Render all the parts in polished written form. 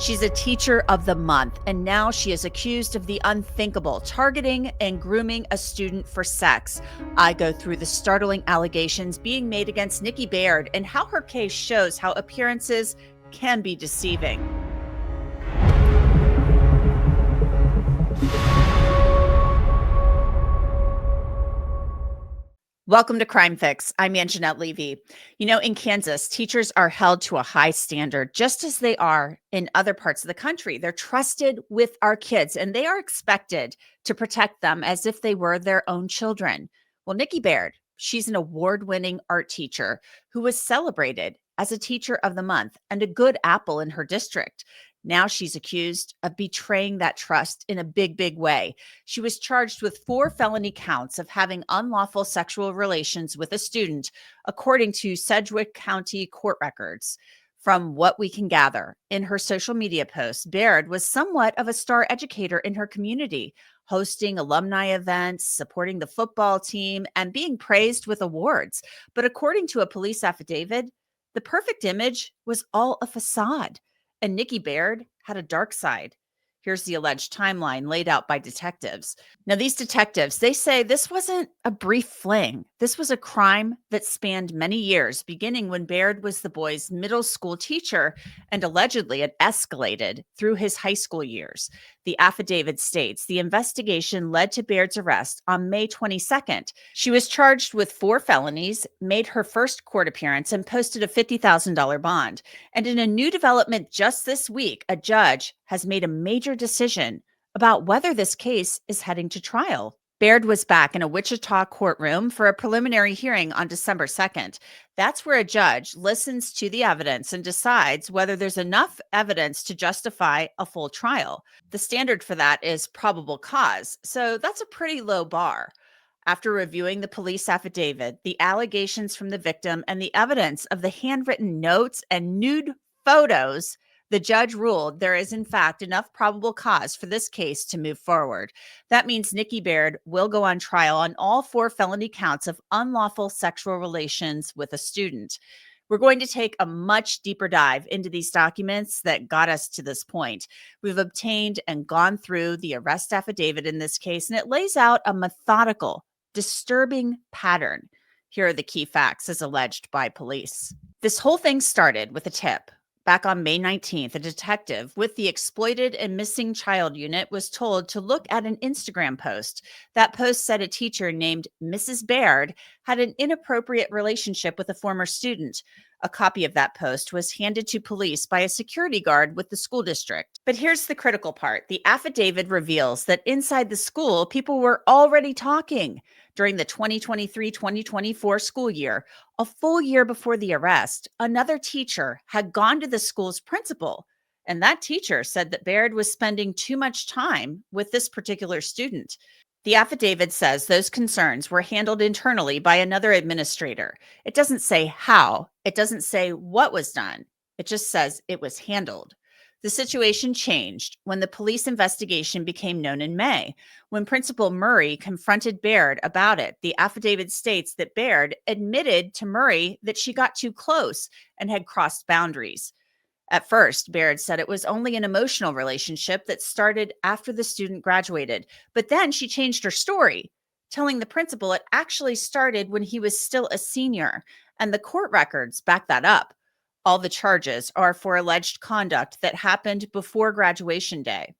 She's a teacher of the month, and now she is accused of the unthinkable, targeting and grooming a student for sex. I go through the startling allegations being made against Nikki Baird and how her case shows how appearances can be deceiving. Welcome to Crime Fix. I'm Angenette Levy. In Kansas, teachers are held to a high standard, just as they are in other parts of the country. They're trusted with our kids, and they are expected to protect them as if they were their own children. Well, Nikki Baird, she's an award-winning art teacher who was celebrated as a teacher of the month and a good apple in her district. Now she's accused of betraying that trust in a big, big way. She was charged with 4 felony counts of having unlawful sexual relations with a student, according to Sedgwick County court records. From what we can gather in her social media posts, Baird was somewhat of a star educator in her community, hosting alumni events, supporting the football team, and being praised with awards. But according to a police affidavit, the perfect image was all a facade. And Nikki Baird had a dark side. Here's the alleged timeline laid out by detectives. Now, these detectives, they say this wasn't a brief fling. This was a crime that spanned many years, beginning when Baird was the boy's middle school teacher, and allegedly it escalated through his high school years. The affidavit states the investigation led to Baird's arrest on May 22nd. She was charged with 4 felonies, made her first court appearance, and posted a $50,000 bond. And in a new development just this week, a judge has made a major decision about whether this case is heading to trial. Baird was back in a Wichita courtroom for a preliminary hearing on December 2nd. That's where a judge listens to the evidence and decides whether there's enough evidence to justify a full trial. The standard for that is probable cause, so that's a pretty low bar. After reviewing the police affidavit, the allegations from the victim, and the evidence of the handwritten notes and nude photos, the judge ruled there is, in fact, enough probable cause for this case to move forward. That means Nikki Baird will go on trial on all 4 felony counts of unlawful sexual relations with a student. We're going to take a much deeper dive into these documents that got us to this point. We've obtained and gone through the arrest affidavit in this case, and it lays out a methodical, disturbing pattern. Here are the key facts as alleged by police. This whole thing started with a tip. Back on May 19th, a detective with the Exploited and Missing Child Unit was told to look at an Instagram post. That post said a teacher named Mrs. Baird had an inappropriate relationship with a former student. A copy of that post was handed to police by a security guard with the school district. But here's the critical part. The affidavit reveals that inside the school, people were already talking. During the 2023-2024 school year, a full year before the arrest, another teacher had gone to the school's principal, and that teacher said that Baird was spending too much time with this particular student. The affidavit says those concerns were handled internally by another administrator. It doesn't say how, it doesn't say what was done. It just says it was handled. The situation changed when the police investigation became known in May. When Principal Murray confronted Baird about it, the affidavit states that Baird admitted to Murray that she got too close and had crossed boundaries. At first, Baird said it was only an emotional relationship that started after the student graduated. But then she changed her story, telling the principal it actually started when he was still a senior, and the court records back that up. All the charges are for alleged conduct that happened before graduation day.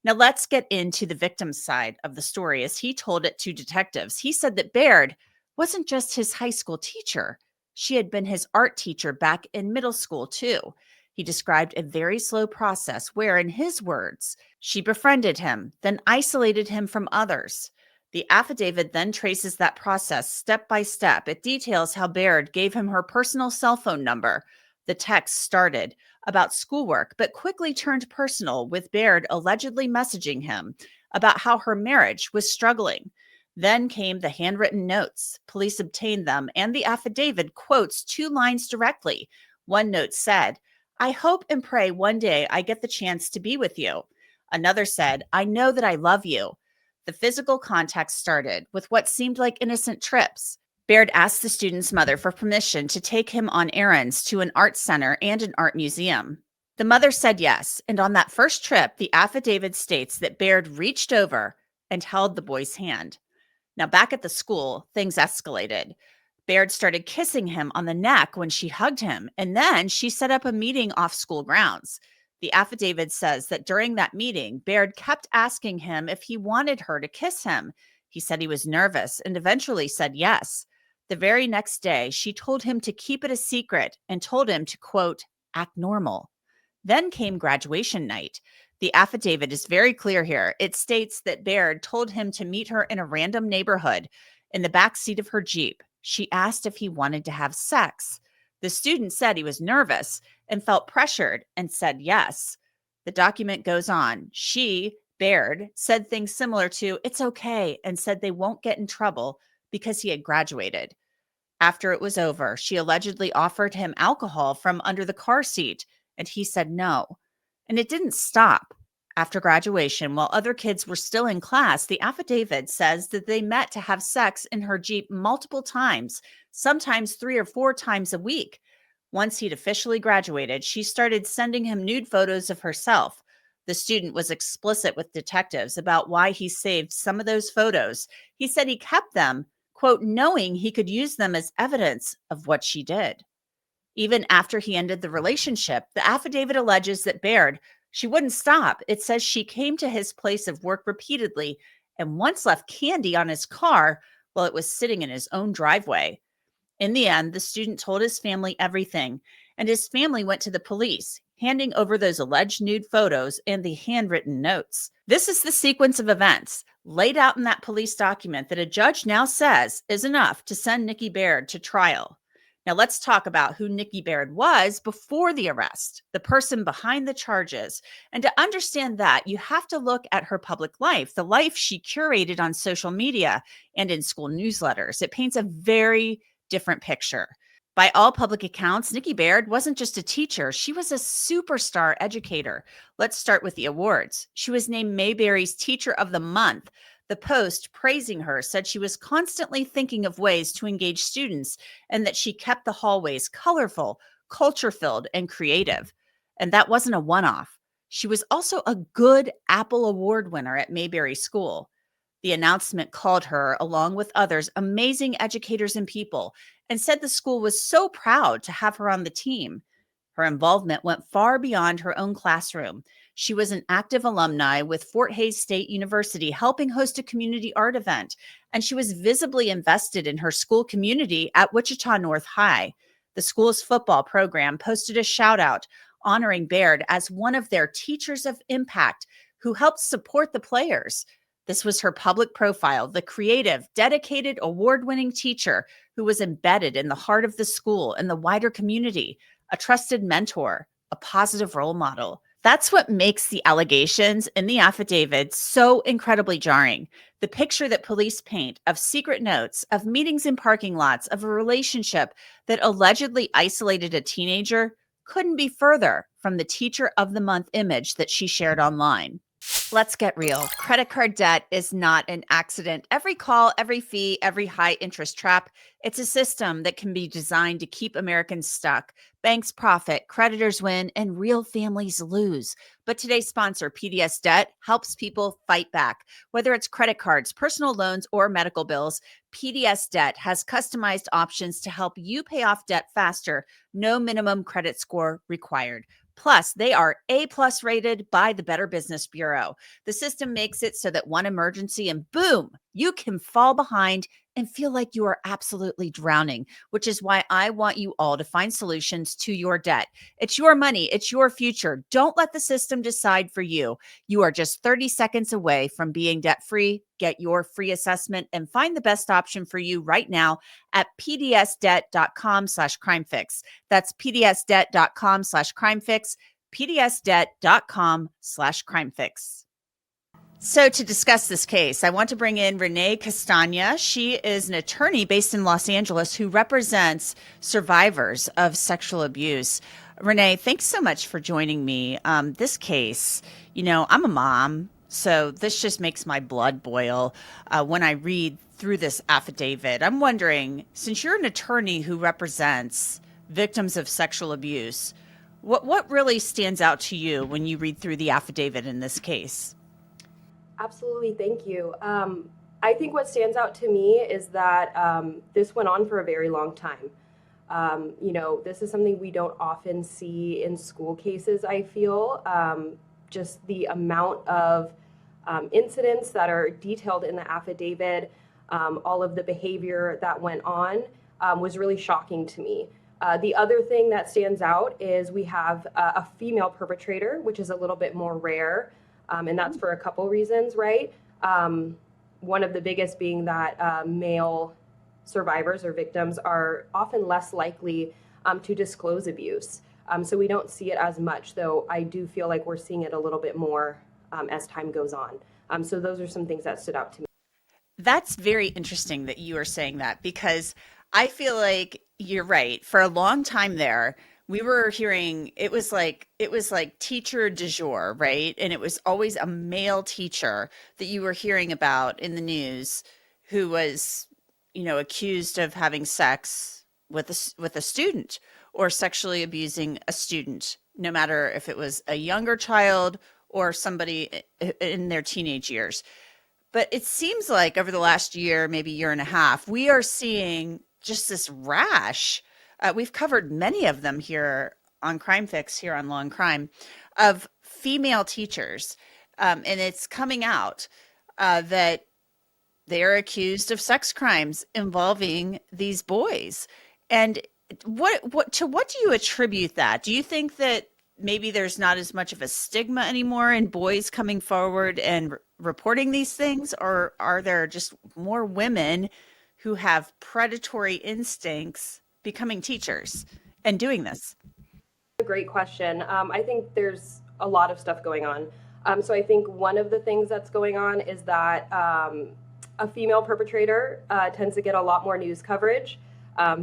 Now let's get into the victim's side of the story as he told it to detectives. He said that Baird wasn't just his high school teacher. She had been his art teacher back in middle school too. He described a very slow process where, in his words, she befriended him, then isolated him from others. The affidavit then traces that process step by step. It details how Baird gave him her personal cell phone number. The text started about schoolwork, but quickly turned personal, with Baird allegedly messaging him about how her marriage was struggling. Then came the handwritten notes. Police obtained them, and the affidavit quotes 2 lines directly. One note said, "I hope and pray one day I get the chance to be with you." Another said, "I know that I love you." The physical contact started with what seemed like innocent trips. Baird asked the student's mother for permission to take him on errands to an art center and an art museum. The mother said yes, and on that first trip, the affidavit states that Baird reached over and held the boy's hand. Now, back at the school, things escalated. Baird started kissing him on the neck when she hugged him, and then she set up a meeting off school grounds. The affidavit says that during that meeting, Baird kept asking him if he wanted her to kiss him. He said he was nervous and eventually said yes. The very next day, she told him to keep it a secret and told him to, quote, act normal. Then came graduation night. The affidavit is very clear here. It states that Baird told him to meet her in a random neighborhood in the back seat of her Jeep. She asked if he wanted to have sex. The student said he was nervous and felt pressured and said yes. The document goes on. She, Baird, said things similar to, it's okay, and said they won't get in trouble because he had graduated. After it was over, she allegedly offered him alcohol from under the car seat, and he said no. And it didn't stop. After graduation, while other kids were still in class, the affidavit says that they met to have sex in her Jeep multiple times, sometimes 3 or 4 times a week. Once he'd officially graduated, she started sending him nude photos of herself. The student was explicit with detectives about why he saved some of those photos. He said he kept them, quote, knowing he could use them as evidence of what she did. Even after he ended the relationship, the affidavit alleges that Baird, she wouldn't stop. It says she came to his place of work repeatedly and once left candy on his car while it was sitting in his own driveway. In the end, the student told his family everything, and his family went to the police, handing over those alleged nude photos and the handwritten notes. This is the sequence of events laid out in that police document that a judge now says is enough to send Nikki Baird to trial. Now, let's talk about who Nikki Baird was before the arrest, the person behind the charges. And to understand that, you have to look at her public life, the life she curated on social media and in school newsletters. It paints a very different picture. By all public accounts, Nikki Baird wasn't just a teacher, she was a superstar educator. Let's start with the awards. She was named Mayberry's Teacher of the Month. The Post, praising her, said she was constantly thinking of ways to engage students and that she kept the hallways colorful, culture-filled, and creative. And that wasn't a one-off. She was also a good Apple Award winner at Mayberry School. The announcement called her, along with others, amazing educators and people, and said the school was so proud to have her on the team. Her involvement went far beyond her own classroom. She was an active alumni with Fort Hays State University, helping host a community art event, and she was visibly invested in her school community at Wichita North High. The school's football program posted a shout out honoring Baird as one of their teachers of impact who helped support the players. This was her public profile, the creative, dedicated, award-winning teacher who was embedded in the heart of the school and the wider community, a trusted mentor, a positive role model. That's what makes the allegations in the affidavit so incredibly jarring. The picture that police paint of secret notes, of meetings in parking lots, of a relationship that allegedly isolated a teenager couldn't be further from the Teacher of the Month image that she shared online. Let's get real. Credit card debt is not an accident. Every call, every fee, every high interest trap, it's a system that can be designed to keep Americans stuck. Banks profit, creditors win, and real families lose. But today's sponsor, PDS Debt, helps people fight back. Whether it's credit cards, personal loans, or medical bills, PDS Debt has customized options to help you pay off debt faster. No minimum credit score required. Plus, they are A+ rated by the Better Business Bureau. The system makes it so that one emergency and boom, you can fall behind and feel like you are absolutely drowning, which is why I want you all to find solutions to your debt. It's your money. It's your future. Don't let the system decide for you. You are just 30 seconds away from being debt-free. Get your free assessment and find the best option for you right now at pdsdebt.com/crimefix. That's pdsdebt.com/crimefix, pdsdebt.com/crimefix. So to discuss this case, I want to bring in Renee Castagna. She is an attorney based in Los Angeles who represents survivors of sexual abuse. Renee, thanks so much for joining me. This case, I'm a mom, so this just makes my blood boil when I read through this affidavit. I'm wondering, since you're an attorney who represents victims of sexual abuse, What really stands out to you when you read through the affidavit in this case? Absolutely, thank you. I think what stands out to me is that this went on for a very long time. This is something we don't often see in school cases, I feel. Just the amount of incidents that are detailed in the affidavit, all of the behavior that went on was really shocking to me. The other thing that stands out is we have a female perpetrator, which is a little bit more rare, and that's for a couple reasons, right? One of the biggest being that male survivors or victims are often less likely to disclose abuse. So we don't see it as much, though I do feel like we're seeing it a little bit more as time goes on. So those are some things that stood out to me. That's very interesting that you are saying that because I feel like you're right. For a long time there, we were hearing it was like teacher du jour, right? And it was always a male teacher that you were hearing about in the news who was, accused of having sex with a student or sexually abusing a student, no matter if it was a younger child or somebody in their teenage years. But it seems like over the last year, maybe year and a half, we are seeing just this rash. We've covered many of them here on Crime Fix, here on Law and Crime, of female teachers. And it's coming out that they are accused of sex crimes involving these boys. And what do you attribute that? Do you think that maybe there's not as much of a stigma anymore in boys coming forward and reporting these things, or are there just more women who have predatory instincts becoming teachers and doing this? A great question. I think there's a lot of stuff going on. So I think one of the things that's going on is that a female perpetrator tends to get a lot more news coverage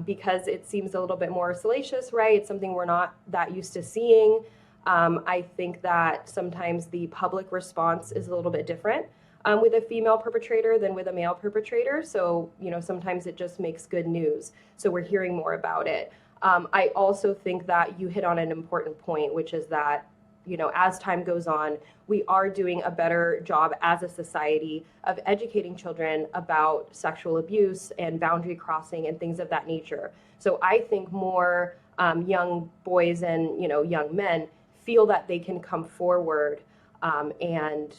because it seems a little bit more salacious, right? It's something we're not that used to seeing. I think that sometimes the public response is a little bit different with a female perpetrator than with a male perpetrator. So, sometimes it just makes good news. So we're hearing more about it. I also think that you hit on an important point, which is that, as time goes on, we are doing a better job as a society of educating children about sexual abuse and boundary crossing and things of that nature. So I think more young boys and young men feel that they can come forward and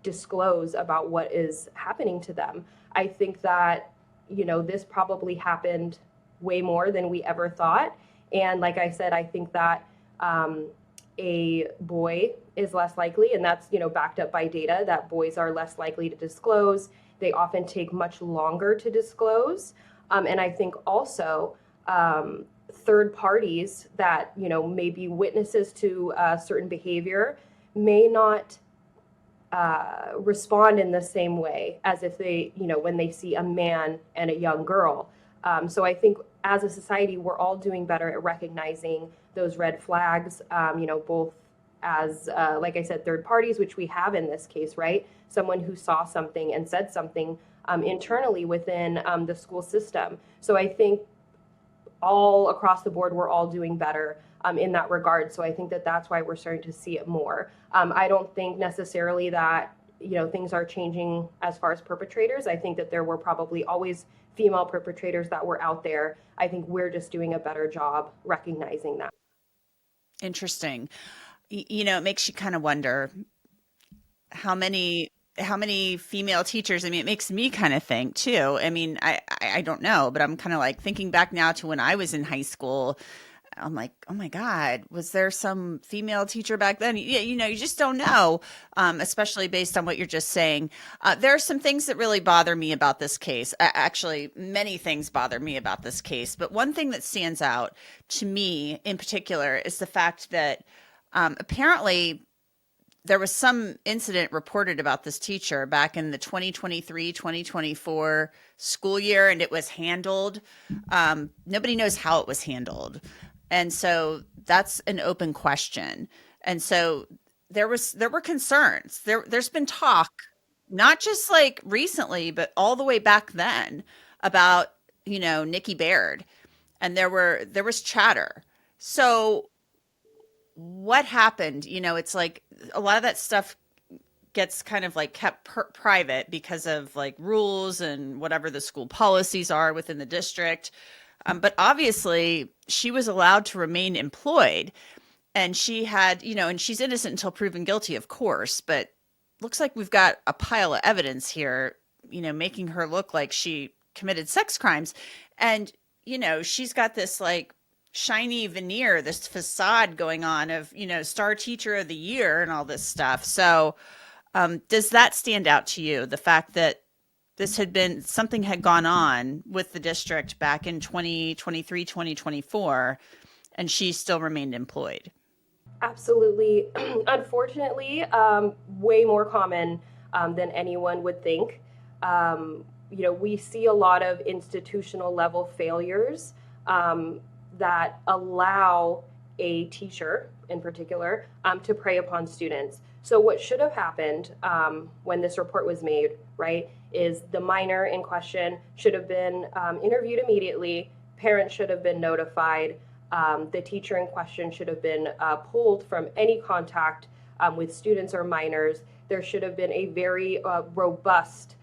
disclose about what is happening to them. I think that this probably happened way more than we ever thought. And like I said, I think that a boy is less likely, and that's backed up by data, that boys are less likely to disclose. They often take much longer to disclose, and I think also third parties that may be witnesses to certain behavior may not respond in the same way as if they when they see a man and a young girl. So I think as a society, we're all doing better at recognizing those red flags, both as, like I said, third parties, which we have in this case, right? Someone who saw something and said something internally within the school system. So I think all across the board, we're all doing better in that regard. So I think that that's why we're starting to see it more. I don't think necessarily that things are changing as far as perpetrators. I think that there were probably always female perpetrators that were out there. I think we're just doing a better job recognizing that. Interesting. It makes you kind of wonder how many female teachers. I mean, it makes me kind of think too. I mean, I don't know, but I'm kind of like thinking back now to when I was in high school. I'm like, oh my God, was there some female teacher back then? Yeah, you just don't know, especially based on what you're just saying. There are some things that really bother me about this case. Actually, many things bother me about this case, but one thing that stands out to me in particular is the fact that apparently there was some incident reported about this teacher back in the 2023-2024 school year, and it was handled. Nobody knows how it was handled. And so that's an open question. And so there were concerns. There's been talk, not just like recently, but all the way back then about, Nikki Baird. And there was chatter. So what happened? It's like a lot of that stuff gets kind of like kept private because of like rules and whatever the school policies are within the district. But obviously, she was allowed to remain employed, and she had, and she's innocent until proven guilty, of course. But looks like we've got a pile of evidence here, making her look like she committed sex crimes. And, she's got this like shiny veneer, this facade going on of, star teacher of the year and all this stuff. So, does that stand out to you? The fact that this had been something had gone on with the district back in 2023, 2024, and she still remained employed. Absolutely. Unfortunately, way more common than anyone would think. We see a lot of institutional level failures that allow a teacher in particular to prey upon students. So what should have happened when this report was made, right, is the minor in question should have been interviewed immediately. Parents should have been notified. The teacher in question should have been pulled from any contact with students or minors. There should have been a very robust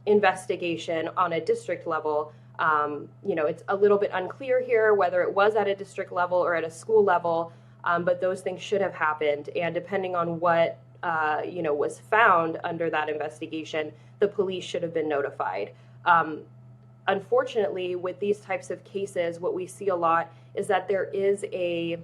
investigation on a district level. It's a little bit unclear here whether it was at a district level or at a school level, but those things should have happened. And depending on what was found under that investigation, the police should have been notified. Unfortunately, with these types of cases, what we see a lot is that there is a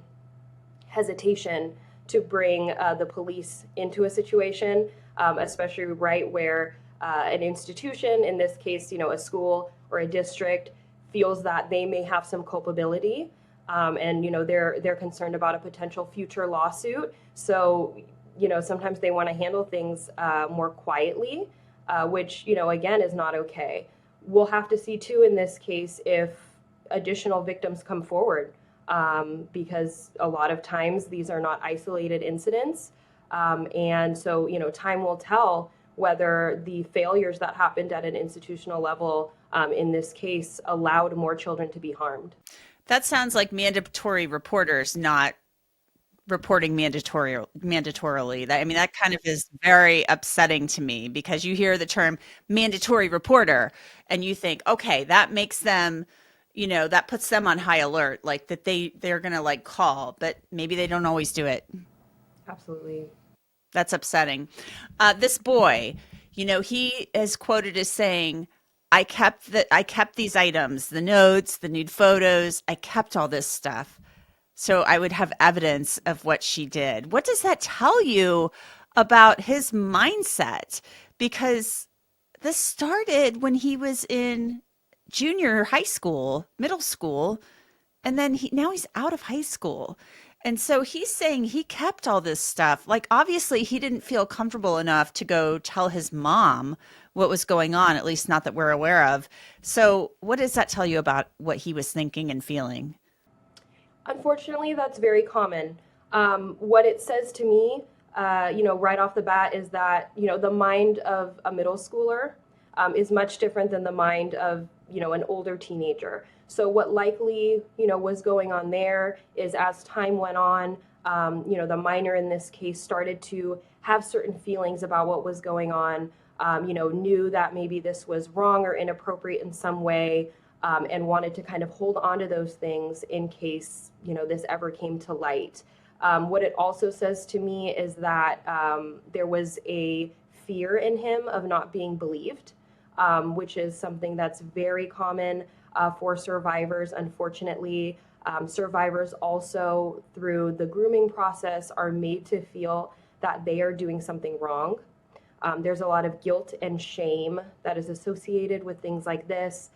hesitation to bring the police into a situation, especially right where an institution, in this case, a school or a district, feels that they may have some culpability, and they're concerned about a potential future lawsuit. So sometimes they want to handle things more quietly, which again is not okay. We'll have to see too in this case if additional victims come forward, because a lot of times these are not isolated incidents, and so time will tell whether the failures that happened at an institutional level in this case allowed more children to be harmed. That sounds like mandatory reporters not reporting mandatorily. That kind of is very upsetting to me, because you hear the term mandatory reporter and you think, okay, that makes them, that puts them on high alert, like that they're going to like call, but maybe they don't always do it. Absolutely. That's upsetting. This boy, he is quoted as saying, I kept these items, the notes, the nude photos, I kept all this stuff so I would have evidence of what she did. What does that tell you about his mindset? Because this started when he was in junior high school, middle school, and then now he's out of high school. And so he's saying he kept all this stuff. Like, obviously, he didn't feel comfortable enough to go tell his mom what was going on, at least not that we're aware of. So what does that tell you about what he was thinking and feeling? Unfortunately, that's very common. What it says to me, right off the bat, is that the mind of a middle schooler is much different than the mind of an older teenager. So what likely was going on there is, as time went on, the minor in this case started to have certain feelings about what was going on. Knew that maybe this was wrong or inappropriate in some way, and wanted to kind of hold on to those things in case this ever came to light. What it also says to me is that there was a fear in him of not being believed, which is something that's very common for survivors. Unfortunately, survivors also, through the grooming process, are made to feel that they are doing something wrong. There's a lot of guilt and shame that is associated with things like this.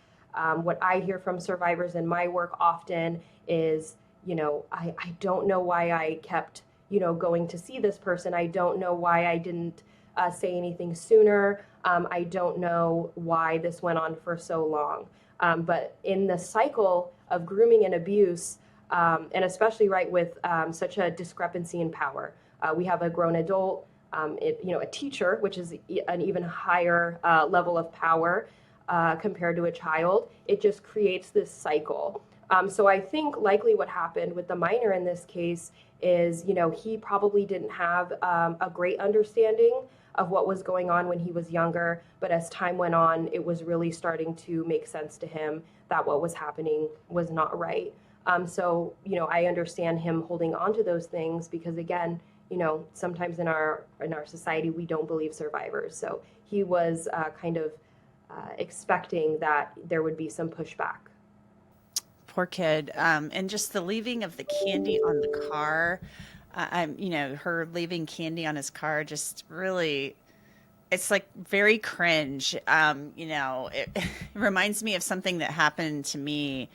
What I hear from survivors in my work often is, I don't know why I kept, going to see this person. I don't know why I didn't say anything sooner. I don't know why this went on for so long. But in the cycle of grooming and abuse, and especially right with such a discrepancy in power, we have a grown adult, a teacher, which is an even higher level of power compared to a child. It just creates this cycle So I think likely what happened with the minor in this case is, he probably didn't have a great understanding of what was going on when he was younger. But as time went on, it was really starting to make sense to him that what was happening was not right. So I understand him holding on to those things because, again, sometimes in our society we don't believe survivors. So he was kind of expecting that there would be some pushback. Poor kid. And just the leaving of the candy on the car. Her leaving candy on his car just really, it's like very cringe. It reminds me of something that happened to me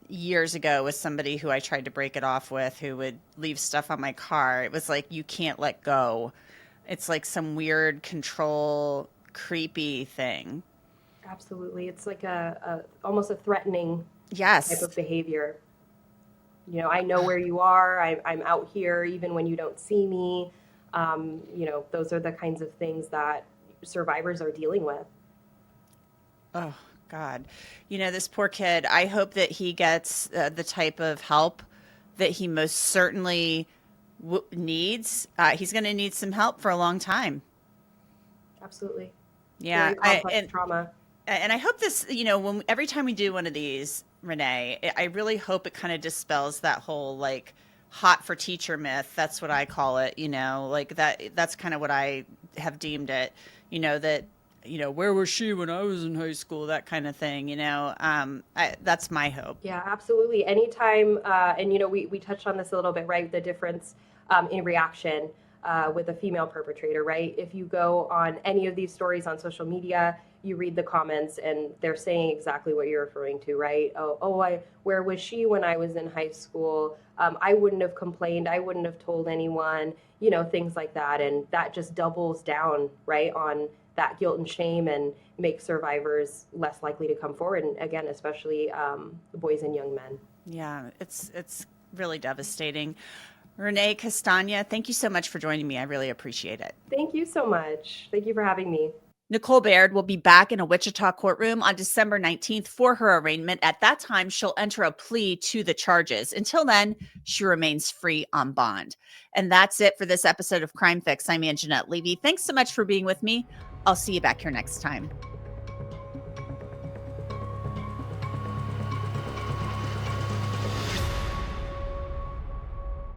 years ago with somebody who I tried to break it off with, who would leave stuff on my car. It was like, you can't let go. It's like some weird control, creepy thing. Absolutely, it's like a almost a threatening type Yes. of behavior. I know where you are. I'm out here even when you don't see me. Those are the kinds of things that survivors are dealing with. Oh, God. This poor kid, I hope that he gets the type of help that he most certainly needs. He's going to need some help for a long time. Absolutely. Yeah. Very complex trauma. And I hope this, when every time we do one of these, Renee, I really hope it kind of dispels that whole like hot for teacher myth. That's what I call it, like that's kind of what I have deemed it, that, where was she when I was in high school, that kind of thing, that's my hope. Yeah, absolutely. Anytime, and we touched on this a little bit, right? The difference in reaction with a female perpetrator, right? If you go on any of these stories on social media, you read the comments and they're saying exactly what you're referring to, right? Where was she when I was in high school? I wouldn't have complained. I wouldn't have told anyone, things like that. And that just doubles down, right, on that guilt and shame and makes survivors less likely to come forward. And again, especially boys and young men. Yeah, it's really devastating. Renee Castagna, thank you so much for joining me. I really appreciate it. Thank you so much. Thank you for having me. Nicole Baird will be back in a Wichita courtroom on December 19th for her arraignment. At that time, she'll enter a plea to the charges. Until then, she remains free on bond. And that's it for this episode of Crime Fix. I'm Angenette Levy. Thanks so much for being with me. I'll see you back here next time.